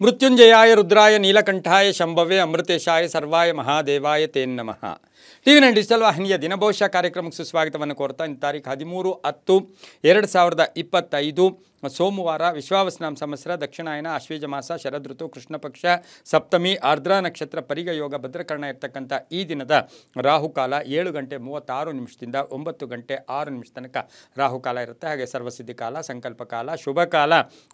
ಮೃತ್ಯುಂಜಯಾಯ ರುದ್ರಾಯ ನೀಲಕಂಠಾಯ ಶಂಭವೇ ಅಮೃತೇಶಾಯ ಸರ್ವಾಯ ಮಹಾದೇವಾಯ ತೇನ್ ನಮಃ. TV nine digital ವಾಹಿನಿಯ ದಿನಭವಿಷ್ಯ ಕಾರ್ಯಕ್ರಮಕ್ಕೆ ಸುಸ್ವಾಗತವನ್ನು ಕೋರ್ತಾ ಇನ್ನು ತಾರೀಕು 13/10/2025 ಸೋಮವಾರ ವಿಶ್ವಾವಸ್ನಾಮ ಸಂವತ್ಸರ ದಕ್ಷಿಣಾಯನ ಆಶ್ವೀಜ ಮಾಸ ಶರದ್ ಋತು ಕೃಷ್ಣ ಪಕ್ಷ ಸಪ್ತಮಿ ಆರ್ದ್ರ ನಕ್ಷತ್ರ ಪರಿಗ ಯೋಗ ಭದ್ರಕರ್ಣ ಇರ್ತಕ್ಕಂಥ ಈ ದಿನದ ರಾಹುಕಾಲ 7:36 9 ಗಂಟೆ 6 ತನಕ ರಾಹುಕಾಲ ಇರುತ್ತೆ. ಹಾಗೆ ಸರ್ವಸಿದ್ಧಿ ಕಾಲ, ಸಂಕಲ್ಪ ಕಾಲ, ಶುಭ ಕಾಲ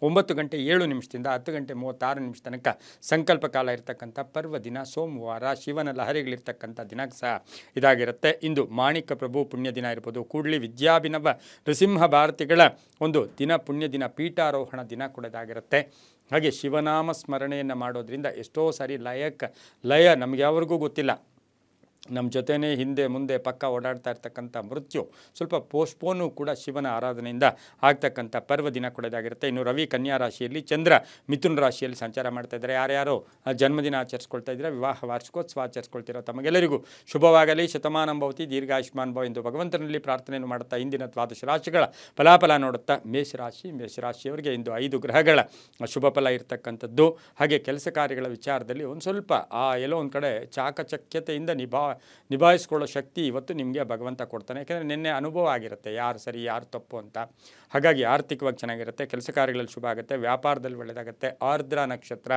9:07 10:36 ತನಕ ಸಂಕಲ್ಪ ಕಾಲ ಇರತಕ್ಕಂಥ ಪರ್ವ ದಿನ ಸೋಮವಾರ. ಶಿವನ ಲಹರಿಗಳಿರ್ತಕ್ಕಂಥ ದಿನ ಸಹ ಇದಾಗಿರುತ್ತೆ. ಇಂದು ಮಾಣಿಕ ಪ್ರಭು ಪುಣ್ಯ ದಿನ ಇರ್ಬೋದು. ಕೂಡ್ಲಿ ವಿದ್ಯಾಭಿನವ ನೃಸಿಂಹ ಭಾರತಿಗಳ ಒಂದು ದಿನ ಪುಣ್ಯ ದಿನ, ಪೀಠಾರೋಹಣ ದಿನ ಕೂಡ ಇದಾಗಿರುತ್ತೆ. ಹಾಗೆ ಶಿವನಾಮ ಸ್ಮರಣೆಯನ್ನು ಮಾಡೋದ್ರಿಂದ ಎಷ್ಟೋ ಸಾರಿ ಲಯ ನಮಗೆ ಯಾವ್ರಿಗೂ ಗೊತ್ತಿಲ್ಲ, ನಮ್ಮ ಜೊತೆನೇ ಹಿಂದೆ ಮುಂದೆ ಪಕ್ಕ ಓಡಾಡ್ತಾ ಇರ್ತಕ್ಕಂಥ ಮೃತ್ಯು ಸ್ವಲ್ಪ ಪೋಸ್ಟ್ಪೋನು ಕೂಡ ಶಿವನ ಆರಾಧನೆಯಿಂದ ಆಗ್ತಕ್ಕಂಥ ಪರ್ವ ದಿನ ಕೂಡ ಇದಾಗಿರುತ್ತೆ. ಇನ್ನು ರವಿ ಕನ್ಯಾ ರಾಶಿಯಲ್ಲಿ, ಚಂದ್ರ ಮಿಥುನ ರಾಶಿಯಲ್ಲಿ ಸಂಚಾರ ಮಾಡ್ತಾ ಇದ್ದಾರೆ. ಯಾರ್ಯಾರೋ ಜನ್ಮದಿನ ಆಚರಿಸ್ಕೊಳ್ತಾ ಇದ್ದಾರೆ, ವಿವಾಹ ವಾರ್ಷಿಕೋತ್ಸವ ಆಚರಿಸ್ಕೊಳ್ತಿರೋ ತಮಗೆಲ್ಲರಿಗೂ ಶುಭವಾಗಲಿ. ಶತಮಾನಂ ಭವತಿ ದೀರ್ಘಾಯುಷ್ಮಾನ್ ಭವ ಎಂದು ಭಗವಂತನಲ್ಲಿ ಪ್ರಾರ್ಥನೆಯನ್ನು ಮಾಡುತ್ತಾ ಇಂದಿನ ದ್ವಾದಶ ರಾಶಿಗಳ ಫಲಾಫಲ ನೋಡುತ್ತಾ ಮೇಷರಾಶಿಯವರಿಗೆ ಇಂದು 5 ಗ್ರಹಗಳ ಶುಭ ಫಲ ಇರತಕ್ಕಂಥದ್ದು. ಹಾಗೆ ಕೆಲಸ ಕಾರ್ಯಗಳ ವಿಚಾರದಲ್ಲಿ ಒಂದು ಸ್ವಲ್ಪ ಎಲ್ಲೋ ಒಂದು ಕಡೆ ಚಾಕಚಕ್ಯತೆಯಿಂದ ನಿಭಾಯಿಸ್ಕೊಳ್ಳೋ ಶಕ್ತಿ ಇವತ್ತು ನಿಮಗೆ ಭಗವಂತ ಕೊಡ್ತಾನೆ. ಯಾಕೆಂದರೆ ನಿನ್ನೆ ಅನುಭವ ಆಗಿರುತ್ತೆ ಯಾರು ಸರಿ ಯಾರು ತಪ್ಪು ಅಂತ. ಹಾಗಾಗಿ ಆರ್ಥಿಕವಾಗಿ ಚೆನ್ನಾಗಿರುತ್ತೆ, ಕೆಲಸ ಕಾರ್ಯಗಳಲ್ಲಿ ಶುಭ ಆಗುತ್ತೆ, ವ್ಯಾಪಾರದಲ್ಲಿ ಒಳ್ಳೆಯದಾಗುತ್ತೆ. ಆರ್ದ್ರ ನಕ್ಷತ್ರ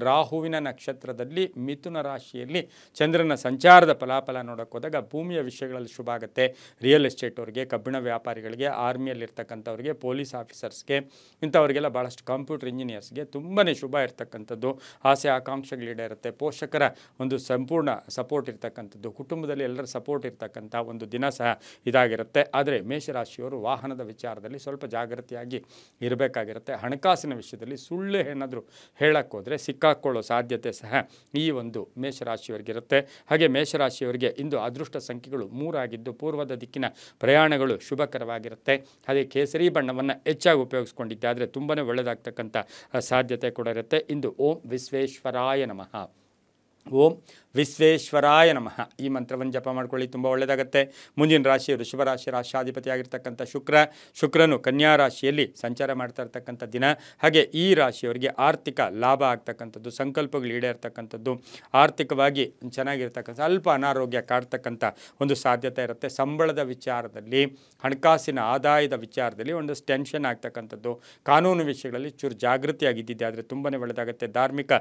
ರಾಹುವಿನ ನಕ್ಷತ್ರದಲ್ಲಿ ಮಿಥುನ ರಾಶಿಯಲ್ಲಿ ಚಂದ್ರನ ಸಂಚಾರದ ಫಲಾಫಲ ನೋಡೋಕೆ ಹೋದಾಗ ಭೂಮಿಯ ವಿಷಯಗಳಲ್ಲಿ ಶುಭ ಆಗುತ್ತೆ. ರಿಯಲ್ ಎಸ್ಟೇಟ್ ಅವರಿಗೆ, ಕಬ್ಬಿಣ ವ್ಯಾಪಾರಿಗಳಿಗೆ, ಆರ್ಮಿಯಲ್ಲಿರ್ತಕ್ಕಂಥವ್ರಿಗೆ, ಪೊಲೀಸ್ ಆಫೀಸರ್ಸ್ಗೆ, ಇಂಥವ್ರಿಗೆಲ್ಲ ಭಾಳಷ್ಟು ಕಂಪ್ಯೂಟರ್ ಇಂಜಿನಿಯರ್ಸ್ಗೆ ತುಂಬಾ ಶುಭ ಇರ್ತಕ್ಕಂಥದ್ದು. ಆಸೆ ಆಕಾಂಕ್ಷೆಗಳಿರುತ್ತೆ. ಪೋಷಕರ ಒಂದು ಸಂಪೂರ್ಣ ಸಪೋರ್ಟ್ ಇರ್ತಕ್ಕಂಥದ್ದು, ಕುಟುಂಬದಲ್ಲಿ ಎಲ್ಲರ ಸಪೋರ್ಟ್ ಇರ್ತಕ್ಕಂಥ ಒಂದು ದಿನ ಸಹ ಇದಾಗಿರುತ್ತೆ. ಆದರೆ ಮೇಷರಾಶಿಯವರು ವಾಹನದ ವಿಚಾರದಲ್ಲಿ ಸ್ವಲ್ಪ ಜಾಗೃತಿಯಾಗಿ ಇರಬೇಕಾಗಿರುತ್ತೆ. ಹಣಕಾಸಿನ ವಿಷಯದಲ್ಲಿ ಸುಳ್ಳು ಏನಾದರೂ ಹೇಳಕ್ಕೆ ಹೋದರೆ ಸಿಕ್ಕಾಕೊಳ್ಳೋ ಸಾಧ್ಯತೆ ಸಹ ಈ ಒಂದು ಮೇಷರಾಶಿಯವರಿಗಿರುತ್ತೆ. ಹಾಗೆ ಮೇಷರಾಶಿಯವರಿಗೆ ಇಂದು ಅದೃಷ್ಟ ಸಂಖ್ಯೆಗಳು 3 ಆಗಿದ್ದು ಪೂರ್ವದ ದಿಕ್ಕಿನ ಪ್ರಯಾಣಗಳು ಶುಭಕರವಾಗಿರುತ್ತೆ. ಹಾಗೆ ಕೇಸರಿ ಬಣ್ಣವನ್ನು ಹೆಚ್ಚಾಗಿ ಉಪಯೋಗಿಸ್ಕೊಂಡಿದ್ದಾದರೆ ತುಂಬಾ ಒಳ್ಳೆಯದಾಗ್ತಕ್ಕಂಥ ಸಾಧ್ಯತೆ ಕೂಡ ಇರುತ್ತೆ. ಇಂದು ಓಂ ವಿಶ್ವೇಶ್ವರಾಯ ನಮಃ, ಓಂ ವಿಶ್ವೇಶ್ವರಾಯ ನಮಃ ಈ ಮಂತ್ರವನ್ನು ಜಪ ಮಾಡ್ಕೊಳ್ಳಿ, ತುಂಬ ಒಳ್ಳೆಯದಾಗುತ್ತೆ. ಮುಂದಿನ ರಾಶಿ ವೃಷಭ ರಾಶಿ, ರಾಶಾಧಿಪತಿಯಾಗಿರ್ತಕ್ಕಂಥ ಶುಕ್ರನು ಕನ್ಯಾ ರಾಶಿಯಲ್ಲಿ ಸಂಚಾರ ಮಾಡ್ತಾ ಇರ್ತಕ್ಕಂಥ ದಿನ. ಹಾಗೆ ಈ ರಾಶಿಯವರಿಗೆ ಆರ್ಥಿಕ ಲಾಭ ಆಗ್ತಕ್ಕಂಥದ್ದು, ಸಂಕಲ್ಪಗಳು ಈಡೇರ್ತಕ್ಕಂಥದ್ದು, ಆರ್ಥಿಕವಾಗಿ ಚೆನ್ನಾಗಿರ್ತಕ್ಕಂಥ ಸ್ವಲ್ಪ ಅನಾರೋಗ್ಯ ಕಾಡ್ತಕ್ಕಂಥ ಒಂದು ಸಾಧ್ಯತೆ ಇರುತ್ತೆ. ಸಂಬಳದ ವಿಚಾರದಲ್ಲಿ, ಹಣಕಾಸಿನ ಆದಾಯದ ವಿಚಾರದಲ್ಲಿ ಒಂದಷ್ಟು ಟೆನ್ಷನ್ ಆಗ್ತಕ್ಕಂಥದ್ದು, ಕಾನೂನು ವಿಷಯಗಳಲ್ಲಿ ಚೂರು ಜಾಗೃತಿಯಾಗಿದ್ದಿದೆ ಆದರೆ ತುಂಬಾ ಒಳ್ಳೆಯದಾಗುತ್ತೆ. ಧಾರ್ಮಿಕ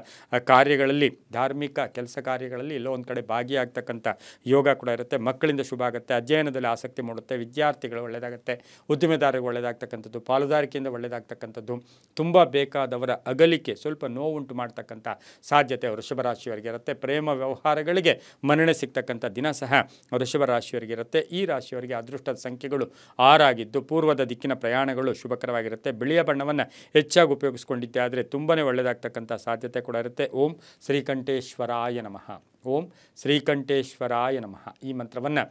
ಕಾರ್ಯಗಳಲ್ಲಿ, ಧಾರ್ಮಿಕ ಕೆಲಸ ಕಾರ್ಯಗಳಲ್ಲಿ ಎಲ್ಲೋ ಒಂದು ಕಡೆ ಭಾಗಿಯಾಗ್ತಕ್ಕಂಥ ಯೋಗ ಕೂಡ ಇರುತ್ತೆ. ಮಕ್ಕಳಿಂದ ಶುಭ ಆಗುತ್ತೆ. ಅಧ್ಯಯನದಲ್ಲಿ ಆಸಕ್ತಿ ಮೂಡುತ್ತೆ. ವಿದ್ಯಾರ್ಥಿಗಳು ಒಳ್ಳೆಯದಾಗುತ್ತೆ. ಉದ್ದಿಮೆದಾರರಿಗೆ ಒಳ್ಳೆಯದಾಗ್ತಕ್ಕಂಥದ್ದು, ಪಾಲುದಾರಿಕೆಯಿಂದ ಒಳ್ಳೆಯದಾಗ್ತಕ್ಕಂಥದ್ದು. ತುಂಬ ಬೇಕಾದವರ ಅಗಲಿಕೆ ಸ್ವಲ್ಪ ನೋವುಂಟು ಮಾಡ್ತಕ್ಕಂಥ ಸಾಧ್ಯತೆ ವೃಷಭ ರಾಶಿಯವರಿಗೆ ಇರುತ್ತೆ. ಪ್ರೇಮ ವ್ಯವಹಾರಗಳಿಗೆ ಮನ್ನಣೆ ಸಿಗ್ತಕ್ಕಂಥ ದಿನ ಸಹ ವೃಷಭ ರಾಶಿಯವರಿಗೆ ಇರುತ್ತೆ. ಈ ರಾಶಿಯವರಿಗೆ ಅದೃಷ್ಟದ ಸಂಖ್ಯೆಗಳು 6 ಆಗಿದ್ದು ಪೂರ್ವದ ದಿಕ್ಕಿನ ಪ್ರಯಾಣಗಳು ಶುಭಕರವಾಗಿರುತ್ತೆ. ಬಿಳಿಯ ಬಣ್ಣವನ್ನು ಹೆಚ್ಚಾಗಿ ಉಪಯೋಗಿಸ್ಕೊಂಡಿದ್ದೆ ಆದರೆ ತುಂಬಾ ಒಳ್ಳೆಯದಾಗ್ತಕ್ಕಂಥ ಸಾಧ್ಯತೆ ಕೂಡ ಇರುತ್ತೆ. ಓಂ ಶ್ರೀಕಂಠೇಶ್ವರಾಯ ನಮಃ, ಓಂ ಶ್ರೀಕಂಠೇಶ್ವರಾಯ ನಮಃ ಈ ಮಂತ್ರವನ್ನು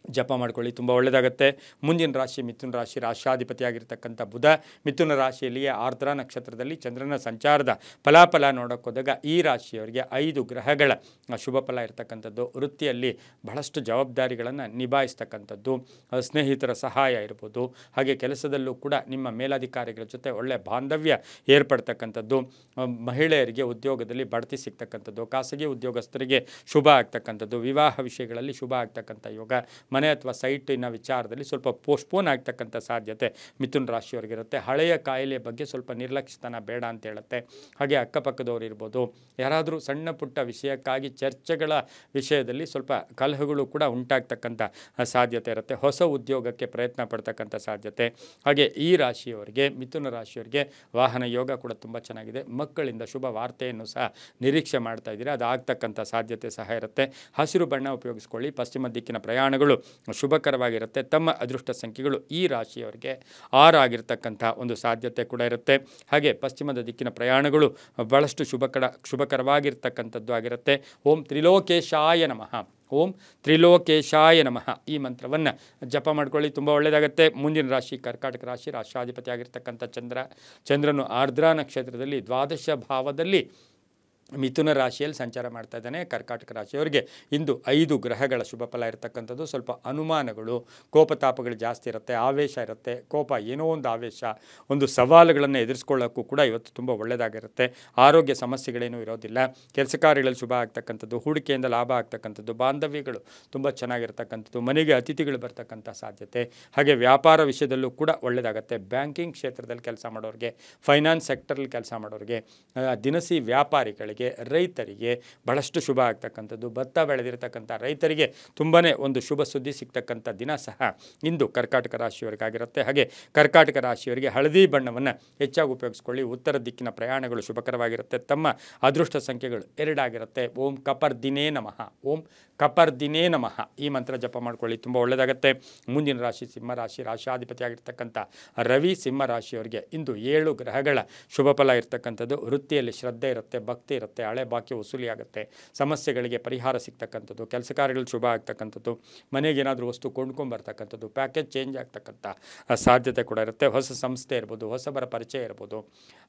ಜಪ ಮಾಡ್ಕೊಳ್ಳಿ, ತುಂಬ ಒಳ್ಳೆಯದಾಗುತ್ತೆ. ಮುಂದಿನ ರಾಶಿ ಮಿಥುನ ರಾಶಿ, ರಾಶಾಧಿಪತಿಯಾಗಿರ್ತಕ್ಕಂಥ ಬುಧ ಮಿಥುನ ರಾಶಿಯಲ್ಲಿಯೇ ಆರ್ದ್ರ ನಕ್ಷತ್ರದಲ್ಲಿ ಚಂದ್ರನ ಸಂಚಾರದ ಫಲಾಫಲ ನೋಡೋಕೆ ಹೋದಾಗ ಈ ರಾಶಿಯವರಿಗೆ 5 ಗ್ರಹಗಳ ಶುಭ ಫಲ ಇರತಕ್ಕಂಥದ್ದು. ವೃತ್ತಿಯಲ್ಲಿ ಬಹಳಷ್ಟು ಜವಾಬ್ದಾರಿಗಳನ್ನು ನಿಭಾಯಿಸ್ತಕ್ಕಂಥದ್ದು, ಸ್ನೇಹಿತರ ಸಹಾಯ ಇರ್ಬೋದು. ಹಾಗೆ ಕೆಲಸದಲ್ಲೂ ಕೂಡ ನಿಮ್ಮ ಮೇಲಧಿಕಾರಿಗಳ ಜೊತೆ ಒಳ್ಳೆಯ ಬಾಂಧವ್ಯ ಏರ್ಪಡ್ತಕ್ಕಂಥದ್ದು. ಮಹಿಳೆಯರಿಗೆ ಉದ್ಯೋಗದಲ್ಲಿ ಬಡ್ತಿ ಸಿಗ್ತಕ್ಕಂಥದ್ದು, ಖಾಸಗಿ ಉದ್ಯೋಗಸ್ಥರಿಗೆ ಶುಭ ಆಗ್ತಕ್ಕಂಥದ್ದು, ವಿವಾಹ ವಿಷಯಗಳಲ್ಲಿ ಶುಭ ಆಗ್ತಕ್ಕಂಥ ಯೋಗ. ಮನೆ ಅಥವಾ ಸೈಟಿನ ವಿಚಾರದಲ್ಲಿ ಸ್ವಲ್ಪ ಪೋಸ್ಟ್ಪೋನ್ ಆಗ್ತಕ್ಕಂಥ ಸಾಧ್ಯತೆ ಮಿಥುನ ರಾಶಿಯವರಿಗಿರುತ್ತೆ. ಹಳೆಯ ಕಾಯಿಲೆ ಬಗ್ಗೆ ಸ್ವಲ್ಪ ನಿರ್ಲಕ್ಷ್ಯತನ ಬೇಡ ಅಂತ ಹೇಳುತ್ತೆ. ಹಾಗೆ ಅಕ್ಕಪಕ್ಕದವರು ಇರ್ಬೋದು, ಯಾರಾದರೂ ಸಣ್ಣ ಪುಟ್ಟ ವಿಷಯಕ್ಕಾಗಿ ಚರ್ಚೆಗಳ ವಿಷಯದಲ್ಲಿ ಸ್ವಲ್ಪ ಕಲಹಗಳು ಕೂಡ ಉಂಟಾಗ್ತಕ್ಕಂಥ ಸಾಧ್ಯತೆ ಇರುತ್ತೆ. ಹೊಸ ಉದ್ಯೋಗಕ್ಕೆ ಪ್ರಯತ್ನ ಪಡ್ತಕ್ಕಂಥ ಸಾಧ್ಯತೆ. ಹಾಗೆ ಈ ರಾಶಿಯವರಿಗೆ, ಮಿಥುನ ರಾಶಿಯವರಿಗೆ ವಾಹನ ಯೋಗ ಕೂಡ ತುಂಬ ಚೆನ್ನಾಗಿದೆ. ಮಕ್ಕಳಿಂದ ಶುಭ ವಾರ್ತೆಯನ್ನು ಸಹ ನಿರೀಕ್ಷೆ ಮಾಡ್ತಾ ಇದ್ದೀರಾ, ಅದು ಆಗ್ತಕ್ಕಂಥ ಸಾಧ್ಯತೆ ಸಹ ಇರುತ್ತೆ. ಹಸಿರು ಬಣ್ಣ ಉಪಯೋಗಿಸ್ಕೊಳ್ಳಿ. ಪಶ್ಚಿಮ ದಿಕ್ಕಿನ ಪ್ರಯಾಣಗಳು ಶುಭಕರವಾಗಿರುತ್ತೆ. ತಮ್ಮ ಅದೃಷ್ಟ ಸಂಖ್ಯೆಗಳು ಈ ರಾಶಿಯವರಿಗೆ 6 ಆಗಿರ್ತಕ್ಕಂಥ ಒಂದು ಸಾಧ್ಯತೆ ಕೂಡ ಇರುತ್ತೆ. ಹಾಗೆ ಪಶ್ಚಿಮದ ದಿಕ್ಕಿನ ಪ್ರಯಾಣಗಳು ಬಹಳಷ್ಟು ಶುಭಕರವಾಗಿರ್ತಕ್ಕಂಥದ್ದು ಆಗಿರುತ್ತೆ. ಓಂ ತ್ರಿಲೋಕೇಶಾಯ ನಮಃ, ಓಂ ತ್ರಿಲೋಕೇಶಾಯ ನಮಃ ಈ ಮಂತ್ರವನ್ನು ಜಪ ಮಾಡ್ಕೊಳ್ಳಿ, ತುಂಬ ಒಳ್ಳೆಯದಾಗುತ್ತೆ. ಮುಂದಿನ ರಾಶಿ ಕರ್ಕಾಟಕ ರಾಶಿ, ರಾಶಾಧಿಪತಿಯಾಗಿರ್ತಕ್ಕಂಥ ಚಂದ್ರನು ಆರ್ದ್ರ ನಕ್ಷತ್ರದಲ್ಲಿ ದ್ವಾದಶ ಭಾವದಲ್ಲಿ ಮಿಥುನ ರಾಶಿಯಲ್ಲಿ ಸಂಚಾರ ಮಾಡ್ತಾ ಇದ್ದಾನೆ. ಕರ್ಕಾಟಕ ರಾಶಿಯವರಿಗೆ ಇಂದು 5 ಗ್ರಹಗಳ ಶುಭ ಫಲ ಇರತಕ್ಕಂಥದ್ದು. ಸ್ವಲ್ಪ ಅನುಮಾನಗಳು, ಕೋಪತಾಪಗಳು ಜಾಸ್ತಿ ಇರುತ್ತೆ, ಆವೇಶ ಇರುತ್ತೆ, ಕೋಪ, ಏನೋ ಒಂದು ಆವೇಶ, ಒಂದು ಸವಾಲುಗಳನ್ನು ಎದುರಿಸ್ಕೊಳ್ಳೋಕ್ಕೂ ಕೂಡ ಇವತ್ತು ತುಂಬ ಒಳ್ಳೆಯದಾಗಿರುತ್ತೆ. ಆರೋಗ್ಯ ಸಮಸ್ಯೆಗಳೇನೂ ಇರೋದಿಲ್ಲ. ಕೆಲಸ ಕಾರ್ಯಗಳಲ್ಲಿ ಶುಭ ಆಗ್ತಕ್ಕಂಥದ್ದು, ಹೂಡಿಕೆಯಿಂದ ಲಾಭ ಆಗ್ತಕ್ಕಂಥದ್ದು, ಬಾಂಧವ್ಯಗಳು ತುಂಬ ಚೆನ್ನಾಗಿರ್ತಕ್ಕಂಥದ್ದು, ಮನೆಗೆ ಅತಿಥಿಗಳು ಬರ್ತಕ್ಕಂಥ ಸಾಧ್ಯತೆ. ಹಾಗೆ ವ್ಯಾಪಾರ ವಿಷಯದಲ್ಲೂ ಕೂಡ ಒಳ್ಳೆಯದಾಗುತ್ತೆ. ಬ್ಯಾಂಕಿಂಗ್ ಕ್ಷೇತ್ರದಲ್ಲಿ ಕೆಲಸ ಮಾಡೋರಿಗೆ, ಫೈನಾನ್ಸ್ ಸೆಕ್ಟರಲ್ಲಿ ಕೆಲಸ ಮಾಡೋರಿಗೆ, ದಿನಸಿ ವ್ಯಾಪಾರಿಗಳಿಗೆ, ರೈತರಿಗೆ ಬಹಳಷ್ಟು ಶುಭ ಆಗ್ತಕ್ಕಂಥದ್ದು. ಭತ್ತ ಬೆಳೆದಿರತಕ್ಕಂಥ ರೈತರಿಗೆ ತುಂಬಾ ಒಂದು ಶುಭ ಸುದ್ದಿ ಸಿಗ್ತಕ್ಕಂಥ ದಿನ ಸಹ ಇಂದು ಕರ್ಕಾಟಕ ರಾಶಿಯವರಿಗಾಗಿರುತ್ತೆ. ಹಾಗೆ ಕರ್ಕಾಟಕ ರಾಶಿಯವರಿಗೆ ಹಳದಿ ಬಣ್ಣವನ್ನು ಹೆಚ್ಚಾಗಿ ಉಪಯೋಗಿಸ್ಕೊಳ್ಳಿ. ಉತ್ತರ ದಿಕ್ಕಿನ ಪ್ರಯಾಣಗಳು ಶುಭಕರವಾಗಿರುತ್ತೆ. ತಮ್ಮ ಅದೃಷ್ಟ ಸಂಖ್ಯೆಗಳು 2 ಆಗಿರುತ್ತೆ. ಓಂ ಕಪರ್ದಿನೇ ನಮಃ, ಓಂ ಕಪರ್ದಿನೇ ನಮಃ ಈ ಮಂತ್ರ ಜಪ ಮಾಡ್ಕೊಳ್ಳಿ, ತುಂಬ ಒಳ್ಳೆಯದಾಗುತ್ತೆ. ಮುಂದಿನ ರಾಶಿ ಸಿಂಹರಾಶಿ. ರಾಶಿಯಾಧಿಪತಿಯಾಗಿರ್ತಕ್ಕಂಥ ರವಿ ಸಿಂಹರಾಶಿಯವರಿಗೆ ಇಂದು 7 ಗ್ರಹಗಳ ಶುಭ ಫಲ ಇರ್ತಕ್ಕಂಥದ್ದು. ವೃತ್ತಿಯಲ್ಲಿ ಶ್ರದ್ಧೆ ಇರುತ್ತೆ, ಭಕ್ತಿ ಇರುತ್ತೆ, ಹಳೆ ಬಾಕಿ ವಸೂಲಿ ಆಗುತ್ತೆ, ಸಮಸ್ಯೆಗಳಿಗೆ ಪರಿಹಾರ ಸಿಗ್ತಕ್ಕಂಥದ್ದು, ಕೆಲಸ ಕಾರ್ಯಗಳು ಶುಭ ಆಗ್ತಕ್ಕಂಥದ್ದು, ಮನೆಗೆ ಏನಾದರೂ ವಸ್ತು ಕೊಂಡ್ಕೊಂಬರ್ತಕ್ಕಂಥದ್ದು, ಪ್ಯಾಕೇಜ್ ಚೇಂಜ್ ಆಗ್ತಕ್ಕಂಥ ಸಾಧ್ಯತೆ ಕೂಡ ಇರುತ್ತೆ. ಹೊಸ ಸಂಸ್ಥೆ ಇರ್ಬೋದು, ಹೊಸಬರ ಪರಿಚಯ ಇರ್ಬೋದು,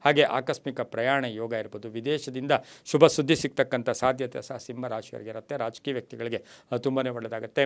ಹಾಗೆ ಆಕಸ್ಮಿಕ ಪ್ರಯಾಣ ಯೋಗ ಇರ್ಬೋದು, ವಿದೇಶದಿಂದ ಶುಭ ಸುದ್ದಿ ಸಿಗ್ತಕ್ಕಂಥ ಸಾಧ್ಯತೆ ಸಹ ಸಿಂಹರಾಶಿಯವರಿಗೆ ಇರುತ್ತೆ. ರಾಜಕೀಯ ವ್ಯಕ್ತಿಗಳಿಗೆ ತುಂಬಾ ಒಳ್ಳೆಯದಾಗುತ್ತೆ.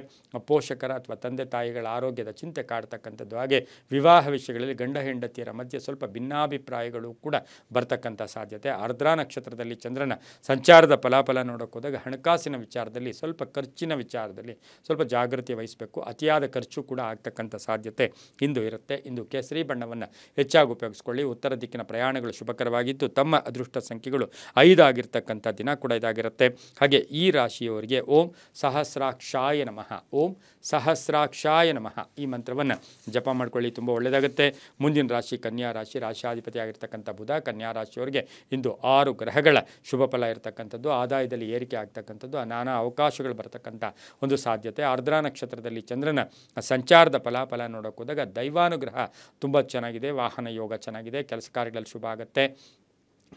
ಪೋಷಕರ ಅಥವಾ ತಂದೆ ತಾಯಿಗಳ ಆರೋಗ್ಯದ ಚಿಂತೆ ಕಾಡ್ತಕ್ಕಂಥದ್ದು, ಹಾಗೆ ವಿವಾಹ ವಿಷಯಗಳಲ್ಲಿ ಗಂಡ ಹೆಂಡತಿಯರ ಮಧ್ಯೆ ಸ್ವಲ್ಪ ಭಿನ್ನಾಭಿಪ್ರಾಯಗಳು ಕೂಡ ಬರ್ತಕ್ಕಂಥ ಸಾಧ್ಯತೆ. ಆರ್ದ್ರಾ ನಕ್ಷತ್ರದಲ್ಲಿ ಚಂದ್ರನ ಸಂಚಾರದ ಫಲಾಫಲ ನೋಡೋಕೆ ಹೋದಾಗ ಹಣಕಾಸಿನ ವಿಚಾರದಲ್ಲಿ, ಸ್ವಲ್ಪ ಖರ್ಚಿನ ವಿಚಾರದಲ್ಲಿ ಸ್ವಲ್ಪ ಜಾಗೃತಿ ವಹಿಸಬೇಕು. ಅತಿಯಾದ ಖರ್ಚು ಕೂಡ ಆಗ್ತಕ್ಕಂಥ ಸಾಧ್ಯತೆ ಇಂದು ಇರುತ್ತೆ. ಇಂದು ಕೇಸರಿ ಬಣ್ಣವನ್ನು ಹೆಚ್ಚಾಗಿ ಉಪಯೋಗಿಸ್ಕೊಳ್ಳಿ. ಉತ್ತರ ದಿಕ್ಕಿನ ಪ್ರಯಾಣಗಳು ಶುಭಕರವಾಗಿದ್ದು ತಮ್ಮ ಅದೃಷ್ಟ ಸಂಖ್ಯೆಗಳು 5 ಆಗಿರ್ತಕ್ಕಂಥ ದಿನ ಕೂಡ ಇದಾಗಿರುತ್ತೆ. ಹಾಗೆ ಈ ರಾಶಿಯವರಿಗೆ ಓಂ ಸಹಸ್ರಾಕ್ಷಾಯ ನಮಃ, ಓಂ ಸಹಸ್ರಾಕ್ಷಾಯ ನಮಃ ಈ ಮಂತ್ರವನ್ನು ಜಪ ಮಾಡ್ಕೊಳ್ಳಿ, ತುಂಬ ಒಳ್ಳೆಯದಾಗುತ್ತೆ. ಮುಂದಿನ ರಾಶಿ ಕನ್ಯಾ ರಾಶಿ. ರಾಶಿಯಾಧಿಪತಿ ಆಗಿರ್ತಕ್ಕಂಥ ಬುಧ ಕನ್ಯಾ ರಾಶಿಯವರಿಗೆ ಇಂದು 6 ಗ್ರಹಗಳ ಶುಭ ಫಲ ಇರತಕ್ಕಂಥದ್ದು. ಆದಾಯದಲ್ಲಿ ಏರಿಕೆ ಆಗ್ತಕ್ಕಂಥದ್ದು, ನಾನಾ ಅವಕಾಶಗಳು ಬರ್ತಕ್ಕಂಥ ಒಂದು ಸಾಧ್ಯತೆ. ಆರ್ದ್ರಾ ನಕ್ಷತ್ರದಲ್ಲಿ ಚಂದ್ರನ ಸಂಚಾರದ ಫಲಾಫಲ ನೋಡೋಕೆ ಹೋದಾಗ ದೈವಾನುಗ್ರಹ ತುಂಬ ಚೆನ್ನಾಗಿದೆ, ವಾಹನ ಯೋಗ ಚೆನ್ನಾಗಿದೆ, ಕೆಲಸ ಕಾರ್ಯಗಳಲ್ಲಿ ಶುಭ ಆಗುತ್ತೆ.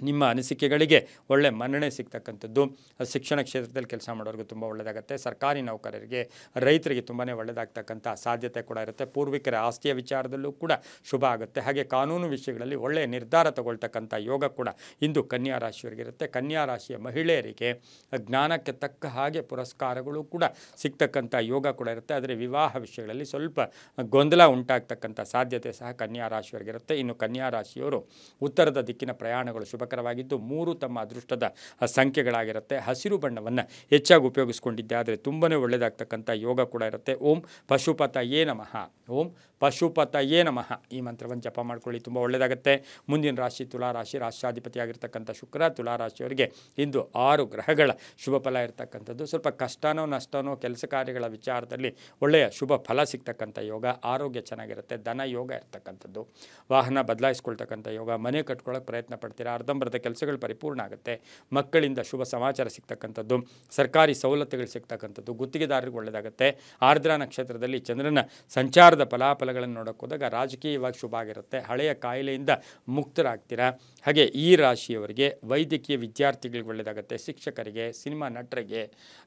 ನಿಮ್ಮ ಅನಿಸಿಕೆಗಳಿಗೆ ಒಳ್ಳೆ ಮನ್ನಣೆ ಸಿಗ್ತಕ್ಕಂಥದ್ದು. ಶಿಕ್ಷಣ ಕ್ಷೇತ್ರದಲ್ಲಿ ಕೆಲಸ ಮಾಡೋರಿಗೆ ತುಂಬ ಒಳ್ಳೆಯದಾಗುತ್ತೆ. ಸರ್ಕಾರಿ ನೌಕರರಿಗೆ, ರೈತರಿಗೆ ತುಂಬಾ ಒಳ್ಳೆಯದಾಗ್ತಕ್ಕಂಥ ಸಾಧ್ಯತೆ ಕೂಡ ಇರುತ್ತೆ. ಪೂರ್ವಿಕರ ಆಸ್ತಿಯ ವಿಚಾರದಲ್ಲೂ ಕೂಡ ಶುಭ ಆಗುತ್ತೆ. ಹಾಗೆ ಕಾನೂನು ವಿಷಯಗಳಲ್ಲಿ ಒಳ್ಳೆಯ ನಿರ್ಧಾರ ತಗೊಳ್ತಕ್ಕಂಥ ಯೋಗ ಕೂಡ ಇಂದು ಕನ್ಯಾ ರಾಶಿಯವರಿಗಿರುತ್ತೆ. ಕನ್ಯಾ ರಾಶಿಯ ಮಹಿಳೆಯರಿಗೆ ಜ್ಞಾನಕ್ಕೆ ತಕ್ಕ ಹಾಗೆ ಪುರಸ್ಕಾರಗಳು ಕೂಡ ಸಿಗ್ತಕ್ಕಂಥ ಯೋಗ ಕೂಡ ಇರುತ್ತೆ. ಆದರೆ ವಿವಾಹ ವಿಷಯಗಳಲ್ಲಿ ಸ್ವಲ್ಪ ಗೊಂದಲ ಉಂಟಾಗ್ತಕ್ಕಂಥ ಸಾಧ್ಯತೆ ಸಹ ಕನ್ಯಾ ರಾಶಿಯವರಿಗಿರುತ್ತೆ. ಇನ್ನು ಕನ್ಯಾ ರಾಶಿಯವರು ಉತ್ತರದ ದಿಕ್ಕಿನ ಪ್ರಯಾಣಗಳು ಶುಭಕರವಾಗಿದ್ದು 3 ತಮ್ಮ ಅದೃಷ್ಟದ ಸಂಖ್ಯೆಗಳಾಗಿರುತ್ತೆ. ಹಸಿರು ಬಣ್ಣವನ್ನು ಹೆಚ್ಚಾಗಿ ಉಪಯೋಗಿಸ್ಕೊಂಡಿದ್ದೆ ಆದರೆ ತುಂಬಾ ಒಳ್ಳೆಯದಾಗ್ತಕ್ಕಂಥ ಯೋಗ ಕೂಡ ಇರುತ್ತೆ. ಓಂ ಪಶುಪತಯೇ ನಮಃ, ಓಂ ಪಶುಪತಯೇ ನಮಃ ಈ ಮಂತ್ರವನ್ನು ಜಪ ಮಾಡ್ಕೊಳ್ಳಿ, ತುಂಬ ಒಳ್ಳೆಯದಾಗುತ್ತೆ. ಮುಂದಿನ ರಾಶಿ ತುಲಾರಾಶಿ. ರಾಶಿಯಾಧಿಪತಿಯಾಗಿರ್ತಕ್ಕಂಥ ಶುಕ್ರ ತುಲಾರಾಶಿಯವರಿಗೆ ಇಂದು 6 ಗ್ರಹಗಳ ಶುಭ ಫಲ ಇರತಕ್ಕಂಥದ್ದು. ಸ್ವಲ್ಪ ಕಷ್ಟನೋ ನಷ್ಟನೋ ಕೆಲಸ ಕಾರ್ಯಗಳ ವಿಚಾರದಲ್ಲಿ ಒಳ್ಳೆಯ ಶುಭ ಫಲ ಸಿಗ್ತಕ್ಕಂಥ ಯೋಗ. ಆರೋಗ್ಯ ಚೆನ್ನಾಗಿರುತ್ತೆ, ಧನ ಯೋಗ ಇರ್ತಕ್ಕಂಥದ್ದು, ವಾಹನ ಬದಲಾಯಿಸ್ಕೊಳ್ತಕ್ಕಂಥ ಯೋಗ, ಮನೆ ಕಟ್ಕೊಳ್ಳೋಕೆ ಪ್ರಯತ್ನ ಪಡ್ತೀರಾ, ಅರ್ಧಂಬರ್ಧ ಕೆಲಸಗಳು ಪರಿಪೂರ್ಣ ಆಗುತ್ತೆ. ಮಕ್ಕಳಿಂದ ಶುಭ ಸಮಾಚಾರ ಸಿಗ್ತಕ್ಕಂಥದ್ದು, ಸರ್ಕಾರಿ ಸವಲತ್ತುಗಳು ಸಿಗ್ತಕ್ಕಂಥದ್ದು, ಗುತ್ತಿಗೆದಾರರಿಗೆ ಒಳ್ಳೆಯದಾಗುತ್ತೆ. ಆರ್ದ್ರಾ ನಕ್ಷತ್ರದಲ್ಲಿ ಚಂದ್ರನ ಸಂಚಾರದ ಫಲಾಫಲಗಳನ್ನು ನೋಡೋಕೆ ಹೋದಾಗ ರಾಜಕೀಯವಾಗಿ ಶುಭ ಆಗಿರುತ್ತೆ. ಹಳೆಯ ಕಾಯಿಲೆಯಿಂದ ಮುಕ್ತರಾಗ್ತೀರಾ. ಹಾಗೆ ಈ ರಾಶಿಯವರಿಗೆ ವೈದ್ಯಕೀಯ ವಿದ್ಯಾರ್ಥಿಗಳಿಗೆ ಒಳ್ಳೆಯದಾಗುತ್ತೆ. ಶಿಕ್ಷಕರಿಗೆ, ಸಿನಿಮಾ ನಟರಿಗೆ,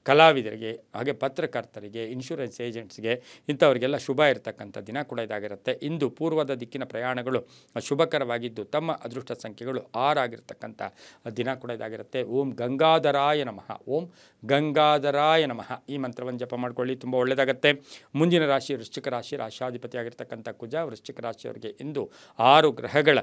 ಕಲಾವಿದರಿಗೆ, ಹಾಗೆ ಪತ್ರಕರ್ತರಿಗೆ, ಇನ್ಶೂರೆನ್ಸ್ ಏಜೆಂಟ್ಸ್ಗೆ ಇಂಥವರಿಗೆಲ್ಲ ಶುಭ ಇರತಕ್ಕಂಥ ದಿನ ಕೂಡ ಇದಾಗಿರುತ್ತೆ. ಇಂದು ಪೂರ್ವದ ದಿಕ್ಕಿನ ಪ್ರಯಾಣಗಳು ಶುಭಕರವಾಗಿದ್ದು ತಮ್ಮ ಅದೃಷ್ಟ ಸಂಖ್ಯೆಗಳು 6 ಆಗಿರ್ತಕ್ಕಂಥ ದಿನ ಕೂಡ ಇದಾಗಿರುತ್ತೆ. ಓಂ ಗಂಗಾಧರಾಯ ನಮಃ, ಓಂ ಗಂಗಾಧರಾಯ ನಮಃ ಈ ಮಂತ್ರವನ್ನು ಜಪ ಮಾಡ್ಕೊಳ್ಳಿ, ತುಂಬ ಒಳ್ಳೆಯದಾಗುತ್ತೆ. ಮುಂದಿನ ರಾಶಿ ವೃಶ್ಚಿಕ ರಾಶಿ. ರಾಶಿಯಾಧಿಪತಿಯಾಗಿರ್ತಕ್ಕಂಥ ಕುಜ ವೃಶ್ಚಿಕ ರಾಶಿಯವರಿಗೆ ಇಂದು 6 ಗ್ರಹಗಳ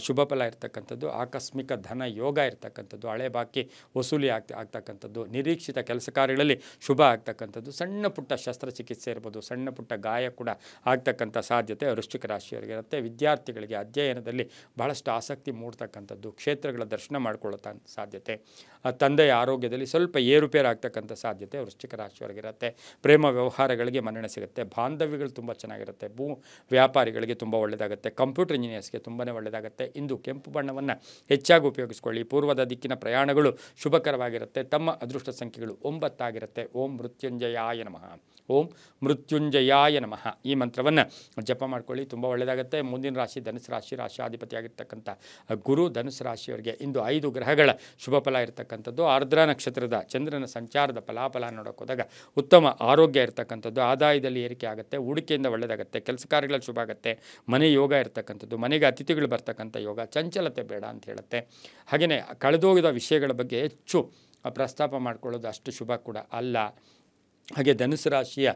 ಶುಭ ಫಲ ಇರ್ತಕ್ಕಂಥದ್ದು. ಆಕಸ್ಮಿಕ ಧನ ಯೋಗ ಇರ್ತಕ್ಕಂಥದ್ದು, ಹಳೆ ಬಾಕಿ ವಸೂಲಿ ಆಗ್ತಕ್ಕಂಥದ್ದು, ನಿರೀಕ್ಷಿತ ಕೆಲಸ ಕಾರ್ಯಗಳಲ್ಲಿ ಶುಭ ಆಗ್ತಕ್ಕಂಥದ್ದು, ಸಣ್ಣ ಪುಟ್ಟ ಶಸ್ತ್ರಚಿಕಿತ್ಸೆ ಇರ್ಬೋದು, ಸಣ್ಣ ಪುಟ್ಟ ಗಾಯ ಕೂಡ ಆಗ್ತಕ್ಕಂಥ ಸಾಧ್ಯತೆ ವೃಶ್ಚಿಕ ರಾಶಿಯವರಿಗೆ ಇರುತ್ತೆ. ವಿದ್ಯಾರ್ಥಿಗಳಿಗೆ ಅಧ್ಯಯನದಲ್ಲಿ ಬಹಳಷ್ಟು ಆಸಕ್ತಿ ಮೂಡ್ತಕ್ಕಂಥದ್ದು, ಕ್ಷೇತ್ರಗಳ ದರ್ಶನ ಮಾಡ್ಕೊಳ್ಳೋ ಸಾಧ್ಯತೆ, ತಂದೆಯ ಆರೋಗ್ಯದಲ್ಲಿ ಸ್ವಲ್ಪ ಏರುಪೇರು ಆಗ್ತಕ್ಕಂಥ ಸಾಧ್ಯತೆ ವೃಶ್ಚಿಕ ರಾಶಿಯವರಿಗಿರುತ್ತೆ. ಪ್ರೇಮ ವ್ಯವಹಾರಗಳಿಗೆ ಮನ್ನಣೆ ಸಿಗುತ್ತೆ. ಬಾಂಧವ್ಯಗಳು ತುಂಬ ಚೆನ್ನಾಗಿರುತ್ತೆ. ಭೂ ವ್ಯಾಪಾರಿಗಳಿಗೆ ತುಂಬ ಒಳ್ಳೆಯದಾಗುತ್ತೆ. ಕಂಪ್ಯೂಟರ್ ಇಂಜಿನಿಯರ್ಸ್ಗೆ ತುಂಬಾ ಒಳ್ಳೆಯದಾಗುತ್ತೆ. ಇಂದು ಕೆಂಪು ಬಣ್ಣವನ್ನು ಹೆಚ್ಚಾಗಿ ಉಪಯೋಗಿಸ್ಕೊಳ್ಳಿ. ಪೂರ್ವದ ದಿಕ್ಕಿನ ಪ್ರಯಾಣಗಳು ಶುಭಕರವಾಗಿರುತ್ತೆ. ತಮ್ಮ ಅದೃಷ್ಟ ಸಂಖ್ಯೆಗಳು 9 ಆಗಿರುತ್ತೆ. ಓಂ ಮೃತ್ಯುಂಜಯಾಯ ನಮಃ, ಓಂ ಮೃತ್ಯುಂಜಯಾಯ ನಮಃ ಈ ಮಂತ್ರವನ್ನು ಜಪ ಮಾಡ್ಕೊಳ್ಳಿ, ತುಂಬ ಒಳ್ಳೆಯದಾಗುತ್ತೆ. ಮುಂದಿನ ರಾಶಿ ಧನುಸು ರಾಶಿ, ರಾಶಿಯಾಧಿಪತಿಯಾಗಿರ್ತಕ್ಕಂಥ ಗುರು ಧನುಸು ರಾಶಿಯವರಿಗೆ ಇಂದು 5 ಗ್ರಹಗಳ ಶುಭ ಫಲ ಇರತಕ್ಕಂಥದ್ದು. ಆರ್ದ್ರ ನಕ್ಷತ್ರದ ಚಂದ್ರನ ಸಂಚಾರದ ಫಲಾಫಲ ನೋಡೋಕೆ ಹೋದಾಗ ಉತ್ತಮ ಆರೋಗ್ಯ ಇರತಕ್ಕಂಥದ್ದು, ಆದಾಯದಲ್ಲಿ ಏರಿಕೆ ಆಗುತ್ತೆ, ಹೂಡಿಕೆಯಿಂದ ಒಳ್ಳೆಯದಾಗುತ್ತೆ, ಕೆಲಸ ಕಾರ್ಯಗಳಲ್ಲಿ ಶುಭ ಆಗುತ್ತೆ, ಮನೆ ಯೋಗ ಇರತಕ್ಕಂಥದ್ದು, ಮನೆಗೆ ಅತಿಥಿಗಳು ಬರ್ತಕ್ಕಂಥ ಯೋಗ, ಚಂಚಲತೆ ಬೇಡ ಅಂತ ಹೇಳುತ್ತೆ. ಹಾಗೆಯೇ ಕಳೆದೋಗಿದ ವಿಷಯಗಳ ಬಗ್ಗೆ ಹೆಚ್ಚು ಪ್ರಸ್ತಾಪ ಮಾಡಿಕೊಳ್ಳೋದು ಅಷ್ಟು ಶುಭ ಕೂಡ ಅಲ್ಲ. ಹಾಗೆ ಧನುಸು ರಾಶಿಯ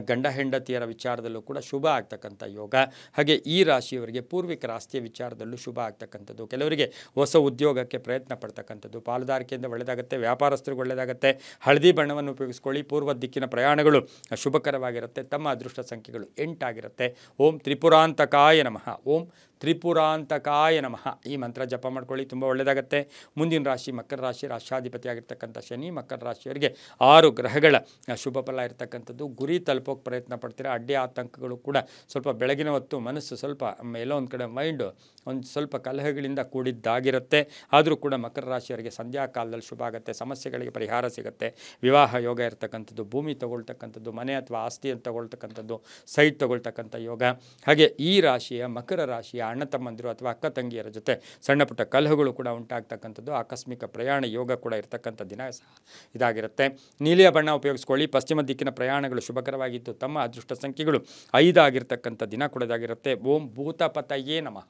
ಗಂಡ ಹೆಂಡತಿಯರ ವಿಚಾರದಲ್ಲೂ ಕೂಡ ಶುಭ ಆಗ್ತಕ್ಕಂಥ ಯೋಗ. ಹಾಗೆ ಈ ರಾಶಿಯವರಿಗೆ ಪೂರ್ವಿಕರ ಆಸ್ತಿಯ ವಿಚಾರದಲ್ಲೂ ಶುಭ ಆಗ್ತಕ್ಕಂಥದ್ದು. ಕೆಲವರಿಗೆ ಹೊಸ ಉದ್ಯೋಗಕ್ಕೆ ಪ್ರಯತ್ನ ಪಡ್ತಕ್ಕಂಥದ್ದು, ಪಾಲುದಾರಿಕೆಯಿಂದ ಒಳ್ಳೆಯದಾಗುತ್ತೆ, ವ್ಯಾಪಾರಸ್ಥರಿಗೆ ಒಳ್ಳೆಯದಾಗುತ್ತೆ. ಹಳದಿ ಬಣ್ಣವನ್ನು ಉಪಯೋಗಿಸ್ಕೊಳ್ಳಿ. ಪೂರ್ವ ದಿಕ್ಕಿನ ಪ್ರಯಾಣಗಳು ಶುಭಕರವಾಗಿರುತ್ತೆ. ತಮ್ಮ ಅದೃಷ್ಟ ಸಂಖ್ಯೆಗಳು 8 ಆಗಿರುತ್ತೆ. ಓಂ ತ್ರಿಪುರಾಂತಕಾಯ ನಮಃ. ಓಂ ತ್ರಿಪುರಾಂತಕಾಯ ನಮಃ ಈ ಮಂತ್ರ ಜಪ ಮಾಡ್ಕೊಳ್ಳಿ, ತುಂಬ ಒಳ್ಳೆಯದಾಗುತ್ತೆ. ಮುಂದಿನ ರಾಶಿ ಮಕರ ರಾಶಿ, ರಾಶಿಯಾಧಿಪತಿಯಾಗಿರ್ತಕ್ಕಂಥ ಶನಿ. ಮಕರ ರಾಶಿಯವರಿಗೆ 6 ಗ್ರಹಗಳ ಶುಭ ಫಲ ಇರತಕ್ಕಂಥದ್ದು. ಗುರಿ ತಲುಪೋಕೆ ಪ್ರಯತ್ನ ಪಡ್ತೀರಾ. ಅಡ್ಡಿ ಆತಂಕಗಳು ಕೂಡ ಸ್ವಲ್ಪ ಬೆಳಗಿನ ಹೊತ್ತು ಮನಸ್ಸು ಸ್ವಲ್ಪ ಎಲ್ಲೋ ಒಂದು ಕಡೆ ಮೈಂಡು ಒಂದು ಸ್ವಲ್ಪ ಕಲಹಗಳಿಂದ ಕೂಡಿದ್ದಾಗಿರುತ್ತೆ. ಆದರೂ ಕೂಡ ಮಕರ ರಾಶಿಯವರಿಗೆ ಸಂಧ್ಯಾ ಕಾಲದಲ್ಲಿ ಶುಭ ಆಗುತ್ತೆ, ಸಮಸ್ಯೆಗಳಿಗೆ ಪರಿಹಾರ ಸಿಗುತ್ತೆ. ವಿವಾಹ ಯೋಗ ಇರತಕ್ಕಂಥದ್ದು, ಭೂಮಿ ತಗೊಳ್ತಕ್ಕಂಥದ್ದು, ಮನೆ ಅಥವಾ ಆಸ್ತಿಯನ್ನು ತಗೊಳ್ತಕ್ಕಂಥದ್ದು, ಸೈಟ್ ತಗೊಳ್ತಕ್ಕಂಥ ಯೋಗ. ಹಾಗೆ ಈ ರಾಶಿಯ ಮಕರ ರಾಶಿಯ ಅಣ್ಣ ತಮ್ಮಂದಿರು ಅಥವಾ ಅಕ್ಕ ತಂಗಿಯರ ಜೊತೆ ಸಣ್ಣ ಪುಟ್ಟ ಕಲಹಗಳು ಕೂಡ ಉಂಟಾಗ್ತಕ್ಕಂಥದ್ದು, ಆಕಸ್ಮಿಕ ಪ್ರಯಾಣ ಯೋಗ ಕೂಡ ಇರತಕ್ಕಂಥ ದಿನ ಸಹ ಇದಾಗಿರುತ್ತೆ. ನೀಲಿಯ ಬಣ್ಣ ಉಪಯೋಗಿಸ್ಕೊಳ್ಳಿ. ಪಶ್ಚಿಮ ದಿಕ್ಕಿನ ಪ್ರಯಾಣಗಳು ಶುಭಕರವಾಗಿದ್ದು ತಮ್ಮ ಅದೃಷ್ಟ ಸಂಖ್ಯೆಗಳು 5 ಆಗಿರ್ತಕ್ಕಂಥ ದಿನ ಕೂಡ ಇದಾಗಿರುತ್ತೆ. ಓಂ ಭೂತಪತಯೇ ನಮಃ.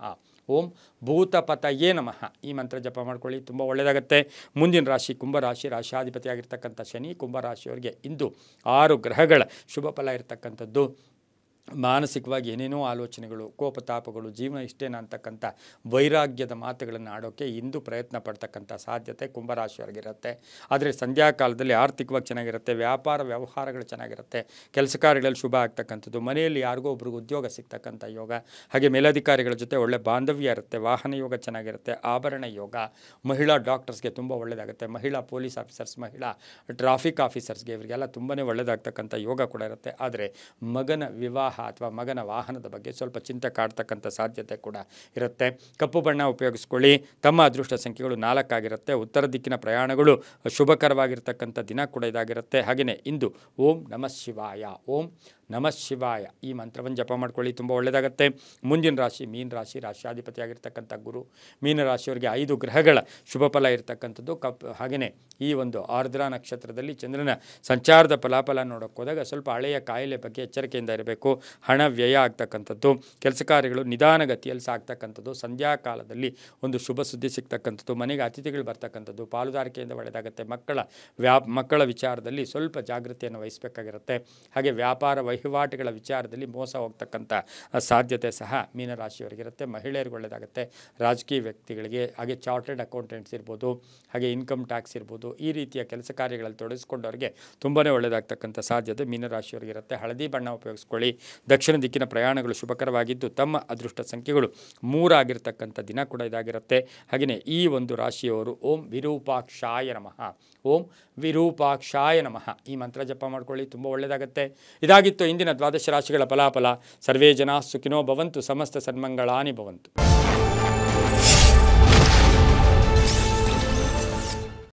ಓಂ ಭೂತಪತಯೇ ನಮಃ ಈ ಮಂತ್ರ ಜಪ ಮಾಡ್ಕೊಳ್ಳಿ, ತುಂಬ ಒಳ್ಳೆಯದಾಗುತ್ತೆ. ಮುಂದಿನ ರಾಶಿ ಕುಂಭರಾಶಿ, ರಾಶಿಯಾಧಿಪತಿಯಾಗಿರ್ತಕ್ಕಂಥ ಶನಿ. ಕುಂಭರಾಶಿಯವರಿಗೆ ಇಂದು 6 ಗ್ರಹಗಳ ಶುಭ ಫಲ ಇರತಕ್ಕಂಥದ್ದು. ಮಾನಸಿಕವಾಗಿ ಏನೇನೋ ಆಲೋಚನೆಗಳು, ಕೋಪತಾಪಗಳು, ಜೀವನ ಇಷ್ಟೇನ ಅಂತಕ್ಕಂಥ ವೈರಾಗ್ಯದ ಮಾತುಗಳನ್ನು ಆಡೋಕ್ಕೆ ಇಂದು ಪ್ರಯತ್ನ ಪಡ್ತಕ್ಕಂಥ ಸಾಧ್ಯತೆ ಕುಂಭರಾಶಿಯವರಿಗಿರುತ್ತೆ. ಆದರೆ ಸಂಧ್ಯಾಕಾಲದಲ್ಲಿ ಆರ್ಥಿಕವಾಗಿ ಚೆನ್ನಾಗಿರುತ್ತೆ, ವ್ಯಾಪಾರ ವ್ಯವಹಾರಗಳು ಚೆನ್ನಾಗಿರುತ್ತೆ, ಕೆಲಸ ಕಾರ್ಯಗಳಲ್ಲಿ ಶುಭ ಆಗ್ತಕ್ಕಂಥದ್ದು, ಮನೆಯಲ್ಲಿ ಯಾರಿಗೋ ಒಬ್ರಿಗೆ ಉದ್ಯೋಗ ಸಿಗ್ತಕ್ಕಂಥ ಯೋಗ. ಹಾಗೆ ಮೇಲಧಿಕಾರಿಗಳ ಜೊತೆ ಒಳ್ಳೆ ಬಾಂಧವ್ಯ ಇರುತ್ತೆ, ವಾಹನ ಯೋಗ ಚೆನ್ನಾಗಿರುತ್ತೆ, ಆಭರಣ ಯೋಗ. ಮಹಿಳಾ ಡಾಕ್ಟರ್ಸ್ಗೆ ತುಂಬ ಒಳ್ಳೆಯದಾಗುತ್ತೆ, ಮಹಿಳಾ ಪೊಲೀಸ್ ಆಫೀಸರ್ಸ್, ಮಹಿಳಾ ಟ್ರಾಫಿಕ್ ಆಫೀಸರ್ಸ್ಗೆ ಇವರಿಗೆಲ್ಲ ತುಂಬಾ ಒಳ್ಳೆಯದಾಗ್ತಕ್ಕಂಥ ಯೋಗ ಕೂಡ ಇರುತ್ತೆ. ಆದರೆ ಮಗನ ವಿವಾಹ ಅಥವಾ ಮಗನ ವಾಹನದ ಬಗ್ಗೆ ಸ್ವಲ್ಪ ಚಿಂತೆ ಕಾಡ್ತಕ್ಕಂಥ ಸಾಧ್ಯತೆ ಕೂಡ ಇರುತ್ತೆ. ಕಪ್ಪು ಬಣ್ಣ ಉಪಯೋಗಿಸ್ಕೊಳ್ಳಿ. ತಮ್ಮ ಅದೃಷ್ಟ ಸಂಖ್ಯೆಗಳು 4 ಆಗಿರುತ್ತೆ. ಉತ್ತರ ದಿಕ್ಕಿನ ಪ್ರಯಾಣಗಳು ಶುಭಕರವಾಗಿರ್ತಕ್ಕಂಥ ದಿನ ಕೂಡ ಇದಾಗಿರುತ್ತೆ. ಹಾಗೆಯೇ ಇಂದು ಓಂ ನಮಃ ಶಿವಾಯ, ಓಂ ನಮಃ ಶಿವಾಯ ಈ ಮಂತ್ರವನ್ನು ಜಪ ಮಾಡ್ಕೊಳ್ಳಿ, ತುಂಬ ಒಳ್ಳೆಯದಾಗುತ್ತೆ. ಮುಂದಿನ ರಾಶಿ ಮೀನ ರಾಶಿ, ರಾಶಿಯಾಧಿಪತಿಯಾಗಿರ್ತಕ್ಕಂಥ ಗುರು. ಮೀನ ರಾಶಿಯವರಿಗೆ 5 ಗ್ರಹಗಳ ಶುಭ ಫಲ ಇರತಕ್ಕಂಥದ್ದು. ಹಾಗೆಯೇ ಈ ಒಂದು ಆರ್ದ್ರ ನಕ್ಷತ್ರದಲ್ಲಿ ಚಂದ್ರನ ಸಂಚಾರದ ಫಲಾಫಲ ನೋಡೋಕೆ ಹೋದಾಗ ಸ್ವಲ್ಪ ಹಳೆಯ ಕಾಯಿಲೆ ಬಗ್ಗೆ ಎಚ್ಚರಿಕೆಯಿಂದ ಇರಬೇಕು. ಹಣ ವ್ಯಯ ಆಗ್ತಕ್ಕಂಥದ್ದು, ಕೆಲಸ ಕಾರ್ಯಗಳು ನಿಧಾನಗತಿಯಲ್ಲಿ ಸಾಗ್ತಕ್ಕಂಥದ್ದು, ಸಂಧ್ಯಾಕಾಲದಲ್ಲಿ ಒಂದು ಶುಭ ಸುದ್ದಿ ಸಿಗ್ತಕ್ಕಂಥದ್ದು, ಮನೆಗೆ ಅತಿಥಿಗಳು ಬರ್ತಕ್ಕಂಥದ್ದು, ಪಾಲುದಾರಿಕೆಯಿಂದ ಒಳ್ಳೆಯದಾಗುತ್ತೆ. ಮಕ್ಕಳ ವಿಚಾರದಲ್ಲಿ ಸ್ವಲ್ಪ ಜಾಗೃತಿಯನ್ನು ವಹಿಸಬೇಕಾಗಿರುತ್ತೆ. ಹಾಗೆ ವ್ಯಾಪಾರ ವಹಿವಾಟುಗಳ ವಿಚಾರದಲ್ಲಿ ಮೋಸ ಹೋಗ್ತಕ್ಕಂಥ ಸಾಧ್ಯತೆ ಸಹ ಮೀನರಾಶಿಯವರಿಗಿರುತ್ತೆ. ಮಹಿಳೆಯರಿಗೆ ಒಳ್ಳೆಯದಾಗುತ್ತೆ. ರಾಜಕೀಯ ವ್ಯಕ್ತಿಗಳಿಗೆ, ಹಾಗೆ ಚಾರ್ಟರ್ಡ್ ಅಕೌಂಟೆಂಟ್ಸ್ ಇರ್ಬೋದು, ಹಾಗೆ ಇನ್ಕಮ್ ಟ್ಯಾಕ್ಸ್ ಇರ್ಬೋದು, ಈ ರೀತಿಯ ಕೆಲಸ ಕಾರ್ಯಗಳಲ್ಲಿ ತೊಡಗಿಸ್ಕೊಂಡವರಿಗೆ ತುಂಬಾ ಒಳ್ಳೆಯದಾಗ್ತಕ್ಕಂಥ ಸಾಧ್ಯತೆ ಮೀನರಾಶಿಯವರಿಗಿರುತ್ತೆ. ಹಳದಿ ಬಣ್ಣ ಉಪಯೋಗಿಸ್ಕೊಳ್ಳಿ. ದಕ್ಷಿಣ ದಿಕ್ಕಿನ ಪ್ರಯಾಣಗಳು ಶುಭಕರವಾಗಿದ್ದು ತಮ್ಮ ಅದೃಷ್ಟ ಸಂಖ್ಯೆಗಳು 3 ಆಗಿರ್ತಕ್ಕಂಥ ದಿನ ಕೂಡ ಇದಾಗಿರುತ್ತೆ. ಹಾಗೆಯೇ ಈ ಒಂದು ರಾಶಿಯವರು ಓಂ ವಿರೂಪಾಕ್ಷಾಯ ನಮಃ, ಓಂ ವಿರೂಪಾಕ್ಷಾಯ ನಮಃ ಈ ಮಂತ್ರ ಜಪ ಮಾಡ್ಕೊಳ್ಳಿ, ತುಂಬ ಒಳ್ಳೆಯದಾಗುತ್ತೆ. ಇದಾಗಿತ್ತು ಇಂದಿನ ದ್ವಾದಶ ರಾಶಿಗಳ ಫಲಾಫಲ. ಸರ್ವೇ ಜನಾಃ ಸುಖಿನೋ ಭವಂತು, ಸಮಸ್ತ ಸನ್ಮಂಗಳಾನಿ ಭವಂತು.